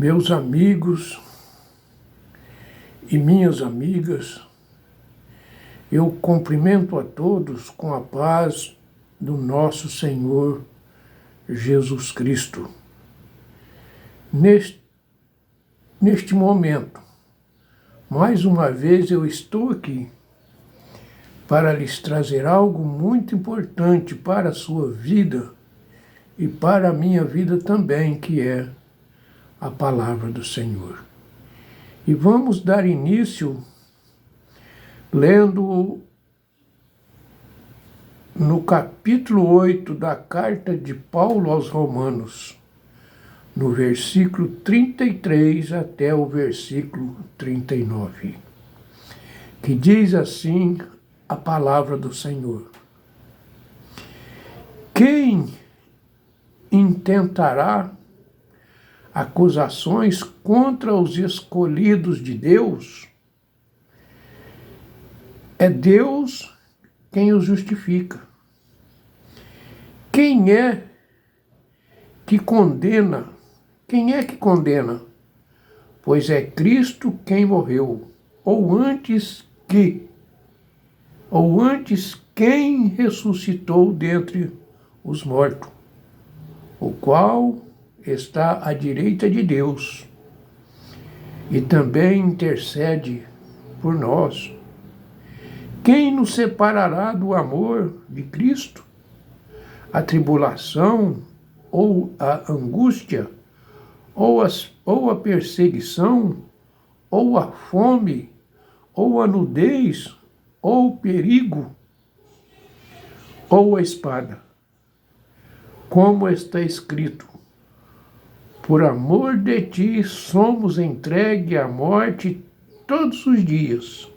Meus amigos e minhas amigas, eu cumprimento a todos com a paz do nosso Senhor Jesus Cristo. Neste momento, mais uma vez eu estou aqui para lhes trazer algo muito importante para a sua vida e para a minha vida também, que é a palavra do Senhor. E vamos dar início lendo no capítulo 8 da carta de Paulo aos Romanos, no versículo 33 até o versículo 39, que diz assim a palavra do Senhor: Quem intentará acusações contra os escolhidos de Deus? É Deus quem os justifica. Quem é que condena? Quem é que condena? Pois é Cristo quem morreu, ou antes quem ressuscitou dentre os mortos, o qual está à direita de Deus e também intercede por nós. Quem nos separará do amor de Cristo? A tribulação, ou a angústia, ou a perseguição, ou a fome, ou a nudez, ou o perigo, ou a espada? Como está escrito: por amor de ti somos entregue à morte todos os dias.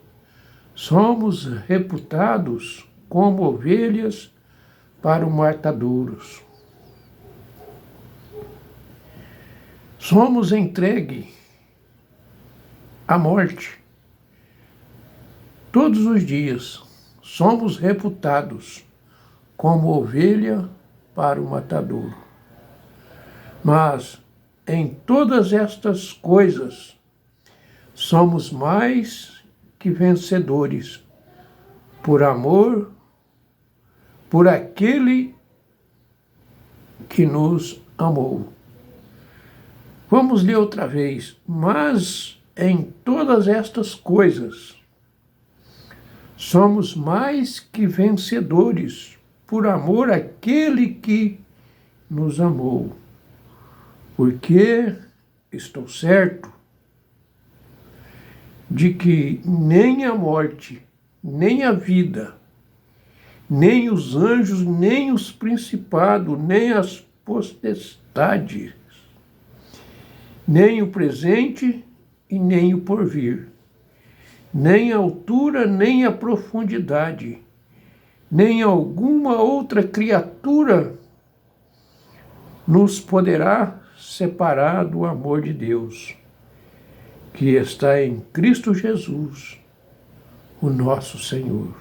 Somos reputados como ovelhas para o matadouros. Somos entregue à morte todos os dias. Somos reputados como ovelha para o matadouro. Mas em todas estas coisas somos mais que vencedores por amor, por aquele que nos amou. Vamos ler outra vez. Mas em todas estas coisas somos mais que vencedores por amor àquele que nos amou. Porque estou certo de que nem a morte, nem a vida, nem os anjos, nem os principados, nem as potestades, nem o presente e nem o porvir, nem a altura, nem a profundidade, nem alguma outra criatura nos poderá separar do amor de Deus, que está em Cristo Jesus, o nosso Senhor.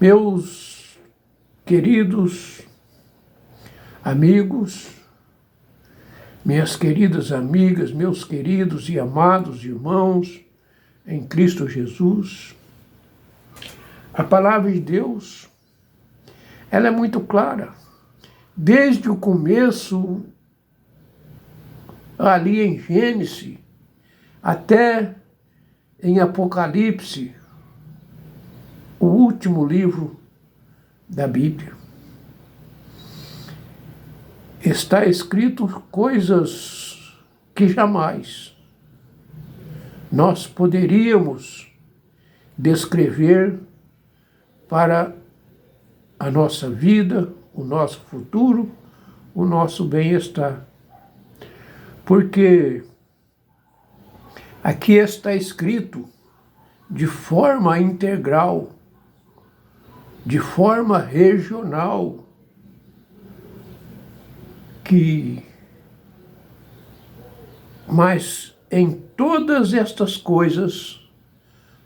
Meus queridos amigos, minhas queridas amigas, meus queridos e amados irmãos em Cristo Jesus, a palavra de Deus, ela é muito clara. Desde o começo, ali em Gênesis, até em Apocalipse, o último livro da Bíblia, está escrito coisas que jamais nós poderíamos descrever para a nossa vida, o nosso futuro, o nosso bem-estar. Porque aqui está escrito de forma integral, de forma regional, mas em todas estas coisas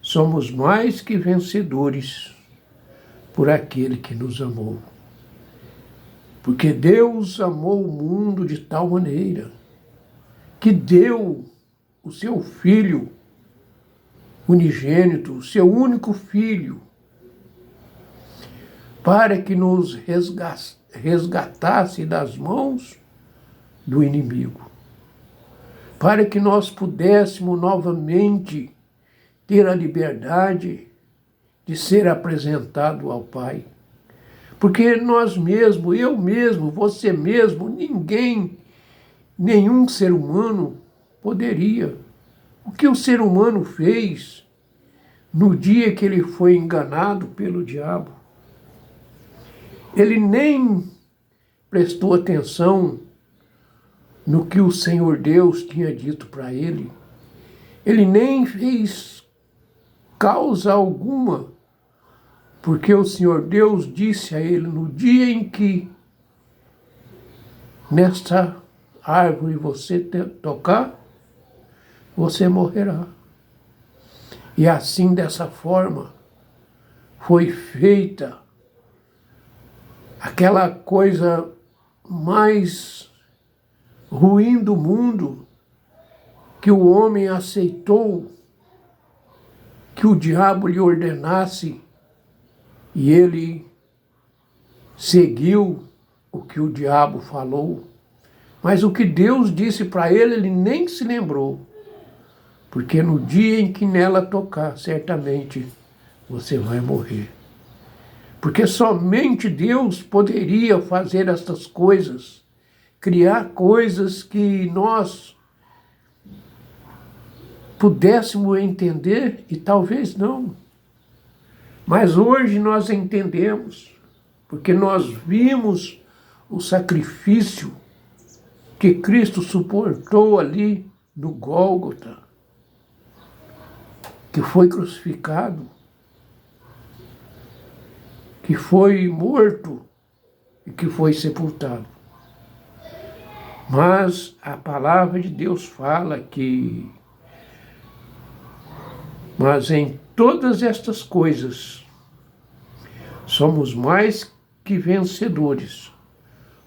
somos mais que vencedores por aquele que nos amou. Porque Deus amou o mundo de tal maneira que deu o seu Filho unigênito, o seu único Filho, para que nos resgatasse das mãos do inimigo, para que nós pudéssemos novamente ter a liberdade de ser apresentado ao Pai. Porque nós mesmos, eu mesmo, você mesmo, ninguém, nenhum ser humano poderia. O que o ser humano fez no dia que ele foi enganado pelo diabo? Ele nem prestou atenção no que o Senhor Deus tinha dito para ele. Ele nem fez causa alguma, porque o Senhor Deus disse a ele no dia em que nesta árvore você tocar, você morrerá. E assim, dessa forma, foi feita aquela coisa mais ruim do mundo, que o homem aceitou que o diabo lhe ordenasse e ele seguiu o que o diabo falou. Mas o que Deus disse para ele, ele nem se lembrou. Porque no dia em que nela tocar, certamente você vai morrer. Porque somente Deus poderia fazer estas coisas, criar coisas que nós pudéssemos entender e talvez não. Mas hoje nós entendemos, porque nós vimos o sacrifício que Cristo suportou ali no Gólgota, que foi crucificado, que foi morto e que foi sepultado. Mas a palavra de Deus fala que, mas em todas estas coisas somos mais que vencedores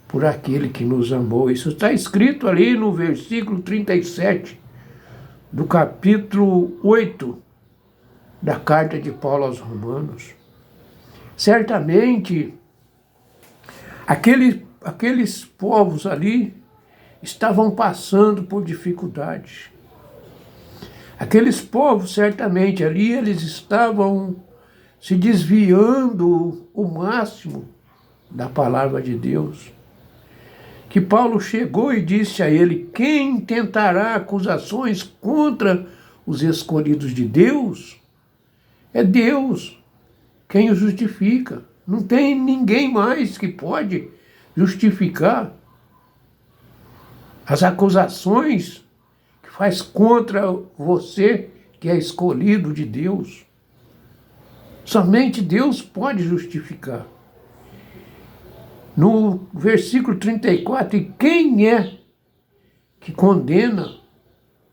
por aquele que nos amou. Isso está escrito ali no versículo 37 do capítulo 8 da carta de Paulo aos Romanos. Certamente, aqueles povos ali estavam passando por dificuldades. Aqueles povos, certamente, ali, eles estavam se desviando o máximo da palavra de Deus. Que Paulo chegou e disse a ele: quem tentará acusações contra os escolhidos de Deus? É Deus quem o justifica. Não tem ninguém mais que pode justificar as acusações que faz contra você, que é escolhido de Deus. Somente Deus pode justificar. No versículo 34, e quem é que condena?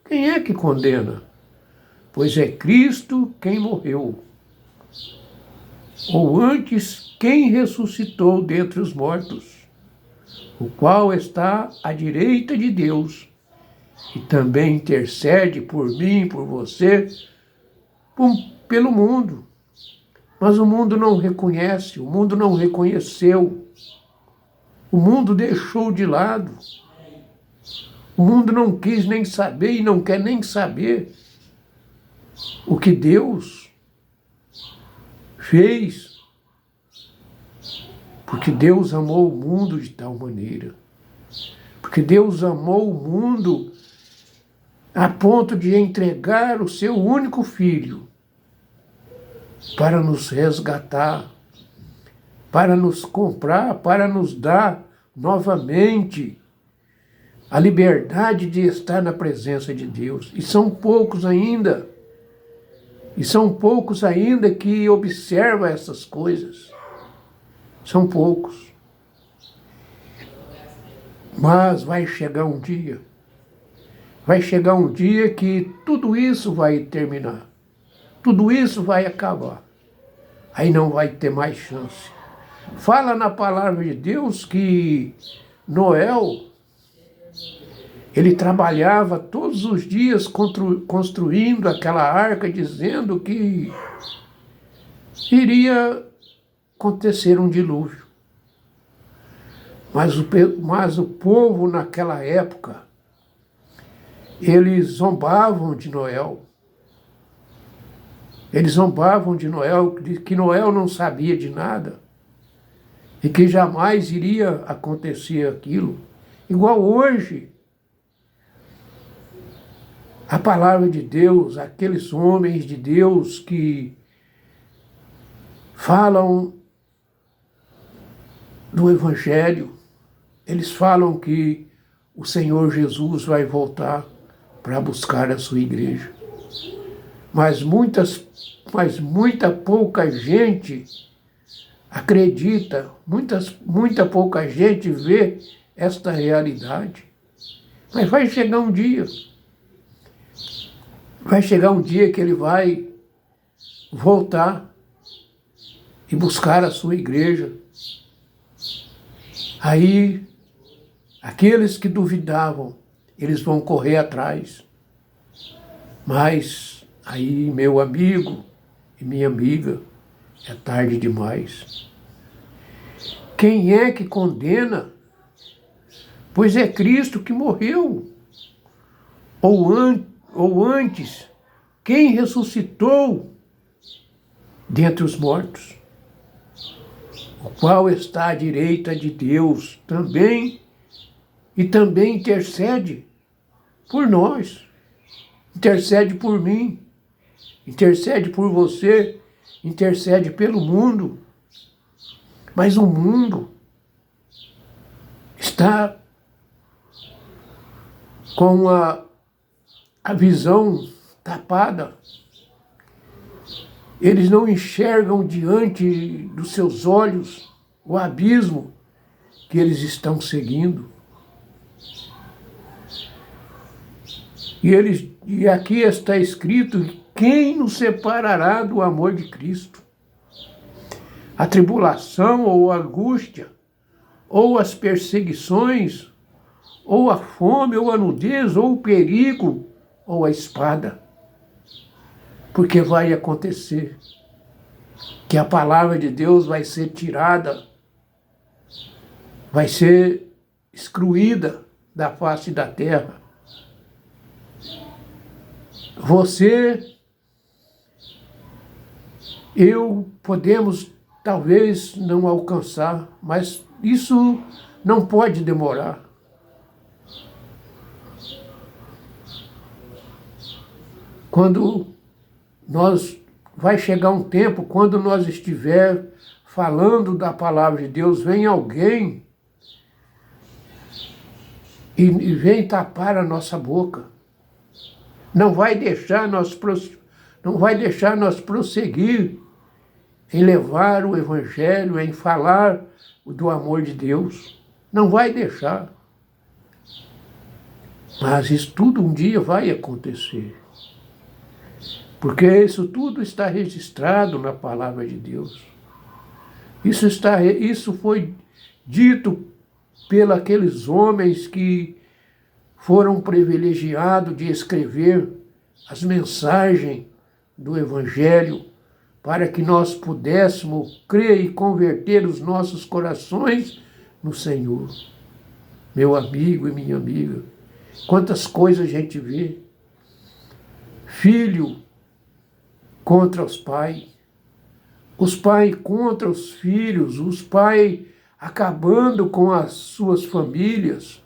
Quem é que condena? Pois é Cristo quem morreu, ou antes, quem ressuscitou dentre os mortos, o qual está à direita de Deus, e também intercede por mim, por você, pelo mundo. Mas o mundo não reconhece, o mundo não reconheceu, o mundo deixou de lado, o mundo não quis nem saber e não quer nem saber o que Deus fez, porque Deus amou o mundo de tal maneira, porque Deus amou o mundo a ponto de entregar o seu único filho para nos resgatar, para nos comprar, para nos dar novamente a liberdade de estar na presença de Deus. E são poucos ainda, que observam essas coisas. São poucos. Mas vai chegar um dia que tudo isso vai terminar. Tudo isso vai acabar. Aí não vai ter mais chance. Fala na palavra de Deus que Noé, Ele trabalhava todos os dias construindo aquela arca, dizendo que iria acontecer um dilúvio. Mas o povo naquela época, eles zombavam de Noé. Eles zombavam de Noé, que Noé não sabia de nada e que jamais iria acontecer aquilo. Igual hoje, a palavra de Deus, aqueles homens de Deus que falam do Evangelho, eles falam que o Senhor Jesus vai voltar para buscar a sua igreja. Mas muita pouca gente acredita, muita pouca gente vê esta realidade. Mas vai chegar um dia que ele vai voltar e buscar a sua igreja. Aí, aqueles que duvidavam, eles vão correr atrás. Mas aí, meu amigo e minha amiga, é tarde demais. Quem é que condena? Pois é Cristo que morreu. Ou antes, quem ressuscitou dentre os mortos, o qual está à direita de Deus também, e também intercede por nós, intercede por mim, intercede por você, intercede pelo mundo. Mas o mundo está com a visão tapada. Eles não enxergam diante dos seus olhos o abismo que eles estão seguindo. E aqui está escrito: quem nos separará do amor de Cristo? A tribulação ou a angústia, ou as perseguições, ou a fome, ou a nudez, ou o perigo, ou a espada. Porque vai acontecer que a palavra de Deus vai ser tirada, vai ser excluída da face da terra. Você, eu podemos talvez não alcançar, mas isso não pode demorar. Vai chegar um tempo, quando nós estiver falando da palavra de Deus, vem alguém e vem tapar a nossa boca. Não vai deixar nós prosseguir em levar o Evangelho, em falar do amor de Deus. Não vai deixar. Mas isso tudo um dia vai acontecer. Porque isso tudo está registrado na palavra de Deus. Isso foi dito pelos aqueles homens que foram privilegiados de escrever as mensagens do Evangelho para que nós pudéssemos crer e converter os nossos corações no Senhor. Meu amigo e minha amiga, quantas coisas a gente vê. Filho contra os pais contra os filhos, os pais acabando com as suas famílias.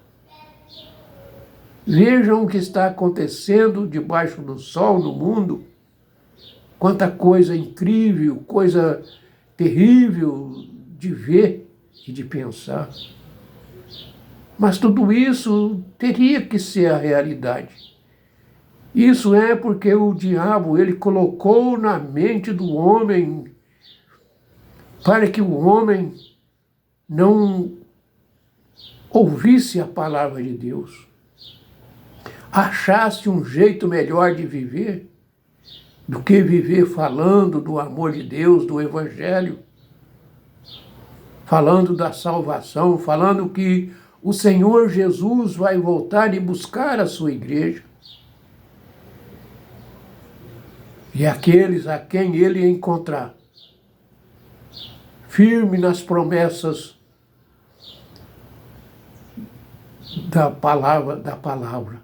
Vejam o que está acontecendo debaixo do sol no mundo. Quanta coisa incrível, coisa terrível de ver e de pensar. Mas tudo isso teria que ser a realidade. Isso é porque o diabo, ele colocou na mente do homem para que o homem não ouvisse a palavra de Deus, achasse um jeito melhor de viver do que viver falando do amor de Deus, do Evangelho, falando da salvação, falando que o Senhor Jesus vai voltar e buscar a sua igreja. E aqueles a quem ele encontrar, firme nas promessas da palavra,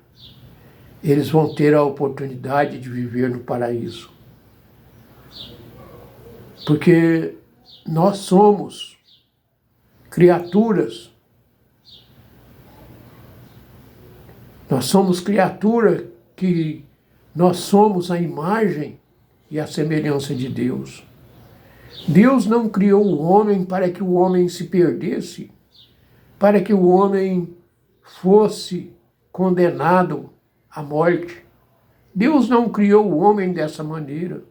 eles vão ter a oportunidade de viver no paraíso. Porque nós somos criaturas. Nós somos criatura que nós somos a imagem e a semelhança de Deus. Deus não criou o homem para que o homem se perdesse, para que o homem fosse condenado à morte. Deus não criou o homem dessa maneira,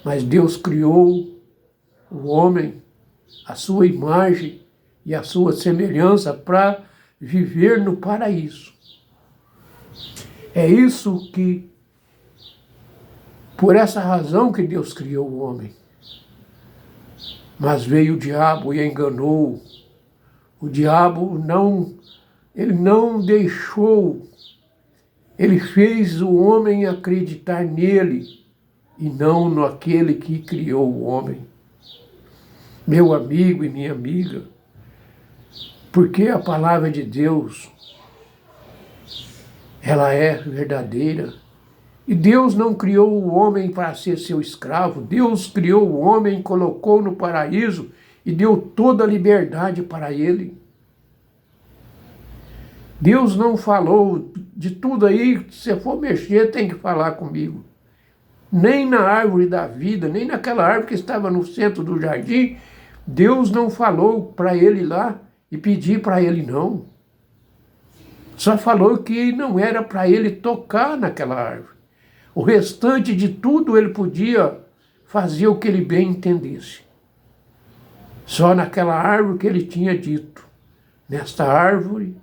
mas Deus criou o homem, a sua imagem e a sua semelhança para viver no paraíso. É isso que, por essa razão que Deus criou o homem. Mas veio o diabo e enganou. O diabo ele não deixou, ele fez o homem acreditar nele e não naquele que criou o homem. Meu amigo e minha amiga, porque a palavra de Deus, ela é verdadeira. E Deus não criou o homem para ser seu escravo. Deus criou o homem, colocou no paraíso e deu toda a liberdade para ele. Deus não falou de tudo aí, se você for mexer, tem que falar comigo. Nem na árvore da vida, nem naquela árvore que estava no centro do jardim, Deus não falou para ele ir lá e pedir para ele não. Só falou que não era para ele tocar naquela árvore. O restante de tudo ele podia fazer o que ele bem entendesse. Só naquela árvore que ele tinha dito: nesta árvore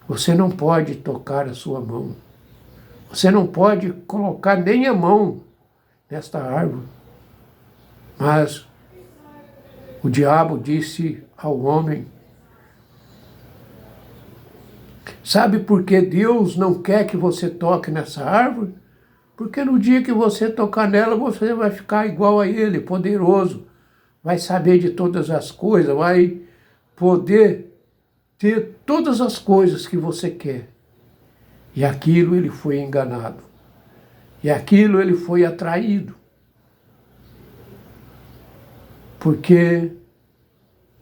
você não pode tocar a sua mão. Você não pode colocar nem a mão nesta árvore. Mas o diabo disse ao homem: sabe por que Deus não quer que você toque nessa árvore? Porque no dia que você tocar nela, você vai ficar igual a ele, poderoso. Vai saber de todas as coisas, vai poder ter todas as coisas que você quer. E aquilo ele foi enganado. E aquilo ele foi atraído. Porque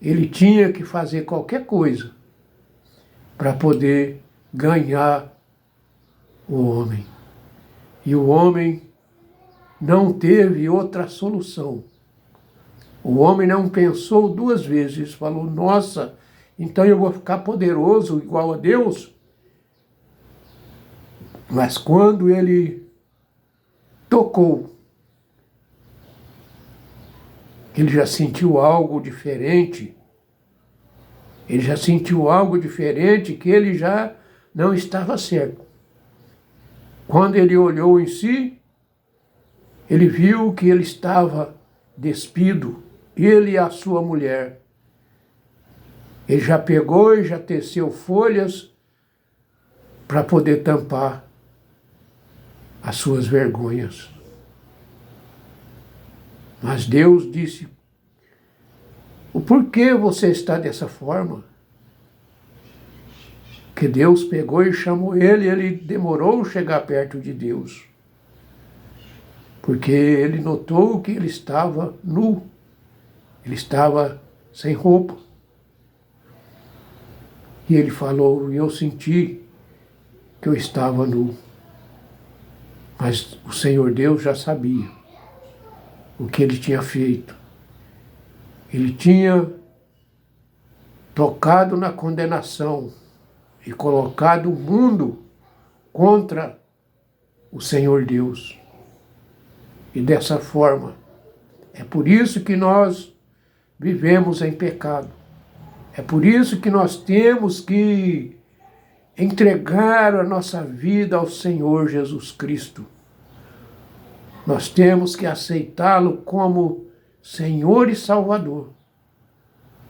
ele tinha que fazer qualquer coisa para poder ganhar o homem. E o homem não teve outra solução. O homem não pensou duas vezes, falou: nossa, então eu vou ficar poderoso igual a Deus? Mas quando ele tocou, ele já sentiu algo diferente. Ele já sentiu algo diferente, que ele já não estava certo. Quando ele olhou em si, ele viu que ele estava despido, ele e a sua mulher. Ele já pegou e já teceu folhas para poder tampar as suas vergonhas. Mas Deus disse: o porquê você está dessa forma? Que Deus pegou e chamou ele, e ele demorou a chegar perto de Deus. Porque ele notou que ele estava nu. Ele estava sem roupa. E ele falou: eu senti que eu estava nu. Mas o Senhor Deus já sabia o que ele tinha feito. Ele tinha tocado na condenação e colocado o mundo contra o Senhor Deus. E dessa forma, é por isso que nós vivemos em pecado. É por isso que nós temos que entregar a nossa vida ao Senhor Jesus Cristo. Nós temos que aceitá-lo como Senhor e Salvador.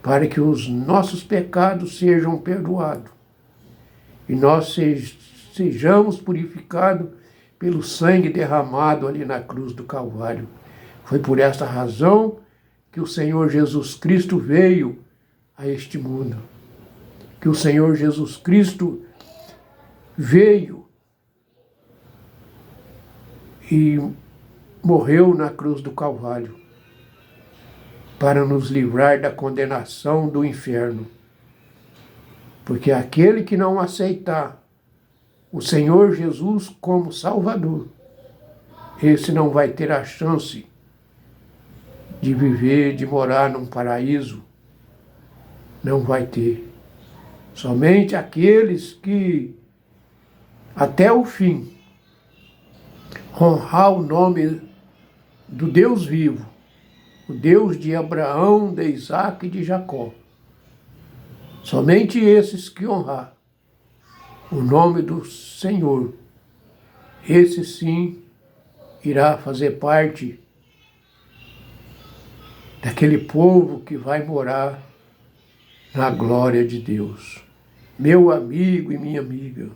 para que os nossos pecados sejam perdoados e nós sejamos purificados pelo sangue derramado ali na cruz do Calvário. Foi por esta razão que o Senhor Jesus Cristo veio a este mundo. Que o Senhor Jesus Cristo veio e morreu na cruz do Calvário para nos livrar da condenação do inferno. Porque aquele que não aceitar o Senhor Jesus como Salvador, esse não vai ter a chance de viver, de morar num paraíso. Não vai ter. Somente aqueles que, até o fim, honrar o nome do Deus vivo, o Deus de Abraão, de Isaac e de Jacó. Somente esses que honrar o nome do Senhor, esse sim irá fazer parte daquele povo que vai morar na glória de Deus. Meu amigo e minha amiga,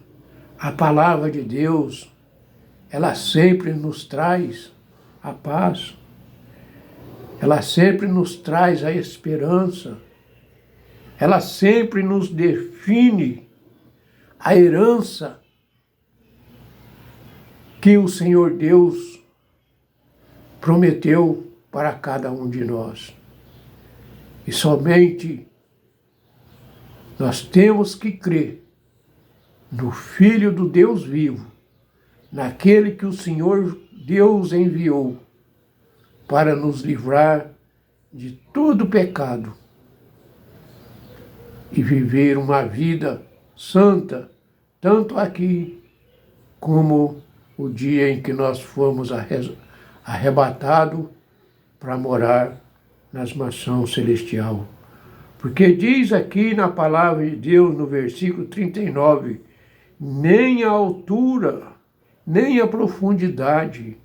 a palavra de Deus, ela sempre nos traz a paz, ela sempre nos traz a esperança, ela sempre nos define a herança que o Senhor Deus prometeu para cada um de nós. E somente nós temos que crer no Filho do Deus vivo, naquele que o Senhor Deus enviou para nos livrar de todo pecado e viver uma vida santa, tanto aqui como o dia em que nós fomos arrebatados para morar nas mansões celestial. Porque diz aqui na palavra de Deus, no versículo 39, nem a altura, nem a profundidade,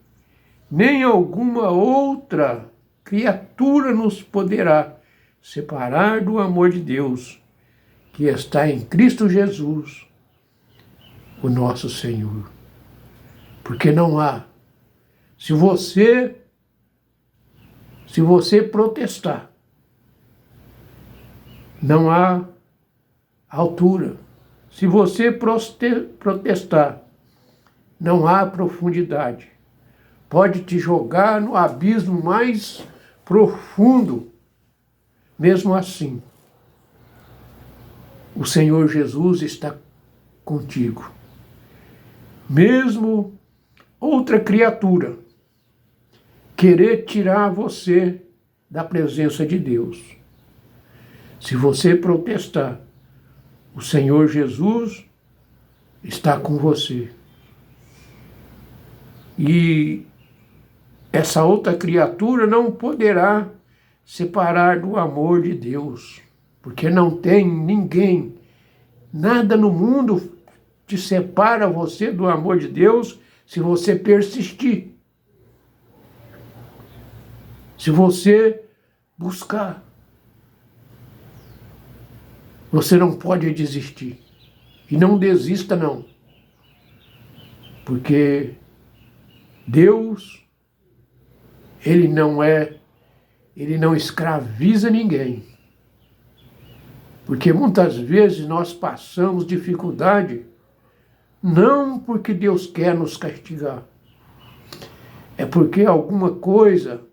nem alguma outra criatura nos poderá separar do amor de Deus, que está em Cristo Jesus, o nosso Senhor. Porque não há. Se você protestar, não há altura. Se você protestar, não há profundidade. Pode te jogar no abismo mais profundo. Mesmo assim, o Senhor Jesus está contigo. Mesmo outra criatura querer tirar você da presença de Deus, se você protestar, o Senhor Jesus está com você. E essa outra criatura não poderá separar do amor de Deus, porque não tem ninguém, nada no mundo te separa você do amor de Deus se você persistir. Se você buscar. Você não pode desistir. E não desista, não. Porque Deus, Ele não escraviza ninguém. Porque muitas vezes nós passamos dificuldade, não porque Deus quer nos castigar, é porque alguma coisa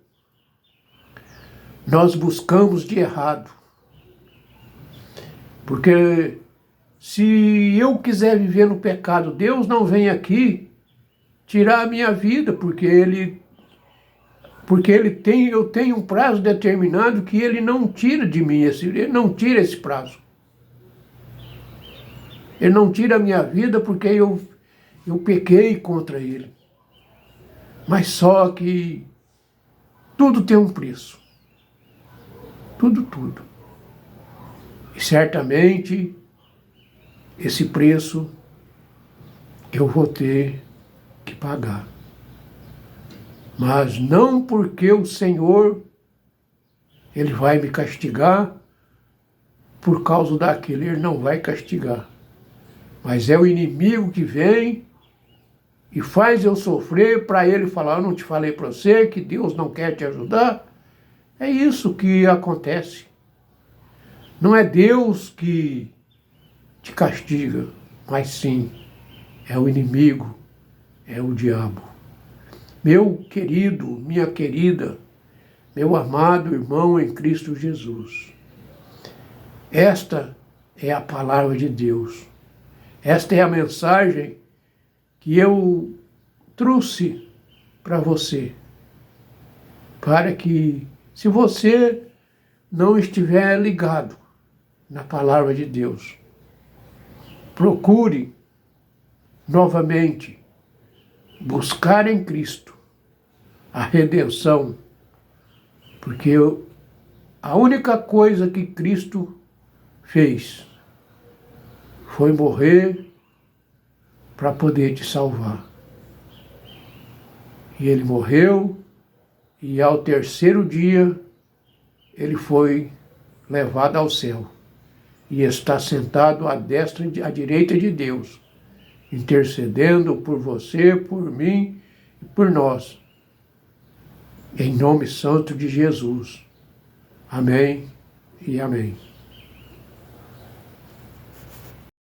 nós buscamos de errado. Porque se eu quiser viver no pecado, Deus não vem aqui tirar a minha vida, porque eu tenho um prazo determinado que Ele não tira de mim, Ele não tira esse prazo. Ele não tira a minha vida porque eu pequei contra Ele. Mas só que tudo tem um preço. Tudo. E certamente esse preço eu vou ter que pagar. Mas não porque o Senhor, Ele vai me castigar, por causa daquilo, ele não vai castigar. Mas é o inimigo que vem e faz eu sofrer para ele falar, eu não te falei para você que Deus não quer te ajudar? É isso que acontece. Não é Deus que te castiga, mas sim, é o inimigo, é o diabo. Meu querido, minha querida, meu amado irmão em Cristo Jesus, esta é a palavra de Deus. Esta é a mensagem que eu trouxe para você. Para que, se você não estiver ligado na palavra de Deus, procure novamente buscar em Cristo a redenção, porque a única coisa que Cristo fez foi morrer para poder te salvar. E ele morreu, e ao terceiro dia ele foi levado ao céu e está sentado à destra e à direita de Deus, intercedendo por você, por mim e por nós. Em nome santo de Jesus. Amém e amém.